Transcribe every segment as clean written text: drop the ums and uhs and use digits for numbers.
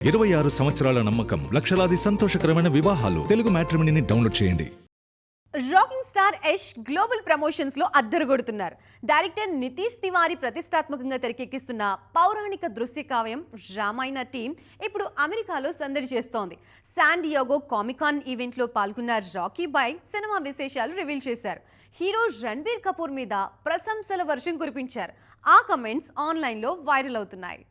26 సంవత్సరాల నమ్మకం, లక్షలాది సంతోషకరమైన వివాహాలు. తెలుగు మ్యాట్రిమోనీని డౌన్లోడ్ చేయండి. Rocking star Yash global promotions లో అద్దరగొడుతున్నారు. డైరెక్టర్ నితీష్ తివారీ ప్రతిష్టాత్మకంగా తెరకెక్కిస్తున్న పౌరాణిక దృశ్య కావ్యం రామాయణ టీం ఇప్పుడు అమెరికాలో సందడి చేస్తోంది. శాన్ డియాగో కామికాన్ ఈవెంట్ లో పాల్గొన్న రాకీ బాయ్ సినిమా విశేషాలు రివీల్ చేశారు. హీరో రణబీర్ కపూర్ మీద ప్రశంసల వర్షం కురిపించారు. ఆ కమెంట్స్ ఆన్లైన్ లో వైరల్ అవుతున్నాయి.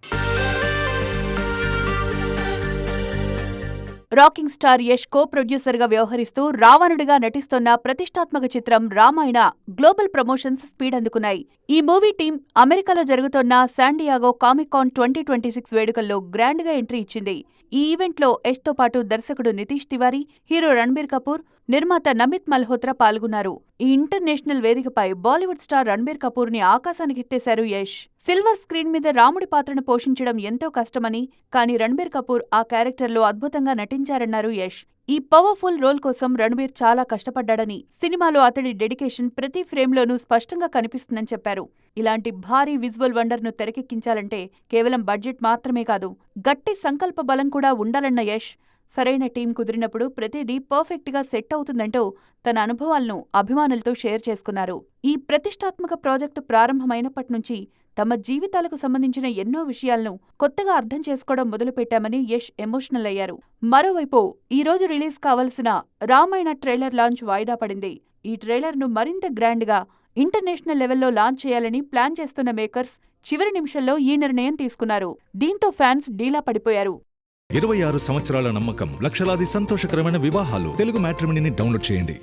Rocking star Yash co producer గా వ్యవహరిస్తూ రావణుడిగా నటిస్తోన్న ప్రతిష్టాత్మక చిత్రం రామాయణ గ్లోబల్ ప్రమోషన్స్ స్పీడ్ అందుకున్నాయి. ఈ మూవీ టీం అమెరికాలో జరుగుతోన్న శాన్ డియాగో కామికాన్ 2026 వేడుకల్లో గ్రాండ్ గా ఎంట్రీ ఇచ్చింది. ఈ ఈవెంట్ లో యష్ తో పాటు దర్శకుడు నితీష్ తివారీ, హీరో రణబీర్ కపూర్, నిర్మాత నమిత్ మల్హోత్రా పాల్గొన్నారు. ఈ ఇంటర్నేషనల్ వేదికపై బాలీవుడ్ స్టార్ రణబీర్ కపూర్ ని ఆకాశానికి ఎత్తేశారు యష్. సిల్వర్ స్క్రీన్ మీద రాముడి పాత్రను పోషించడం ఎంతో కష్టమని, కానీ రణబీర్ కపూర్ ఆ క్యారెక్టర్లో అద్భుతంగా నటించారన్నారు యష్. ఈ పవర్ఫుల్ రోల్ కోసం రణబీర్ చాలా కష్టపడ్డాడని, సినిమాలో అతడి డెడికేషన్ ప్రతి ఫ్రేమ్లోనూ స్పష్టంగా కనిపిస్తుందని చెప్పారు. ఇలాంటి భారీ విజువల్ వండర్ను తెరకెక్కించాలంటే కేవలం బడ్జెట్ మాత్రమే కాదు, గట్టి సంకల్ప బలం కూడా ఉండాలన్న యష్, సరైన టీం కుదిరినప్పుడు ప్రతిదీ పర్ఫెక్ట్ గా సెట్ అవుతుందంటూ తన అనుభవాలను అభిమానులతో షేర్ చేసుకున్నారు. ఈ ప్రతిష్టాత్మక ప్రాజెక్టు ప్రారంభమైనప్పటి నుంచి తమ జీవితాలకు సంబంధించిన ఎన్నో విషయాలను కొత్తగా అర్థం చేసుకోవడం మొదలుపెట్టామని యష్ ఎమోషనల్ అయ్యారు. మరోవైపు ఈ రోజు రిలీజ్ కావలసిన రామాయణ ట్రైలర్ లాంచ్ వాయిదా పడింది. ఈ ట్రైలర్ ను మరింత గ్రాండ్ గా ఇంటర్నేషనల్ లెవెల్లో లాంచ్ చేయాలని ప్లాన్ చేస్తున్న మేకర్స్ చివరి నిమిషంలో ఈ నిర్ణయం తీసుకున్నారు. దీంతో ఫ్యాన్స్ డీలా పడిపోయారు. 26 సంవత్సరాల నమ్మకం, లక్షలాది సంతోషకరమైన వివాహాలు. తెలుగు మ్యాట్రిమోనీని డౌన్లోడ్ చేయండి.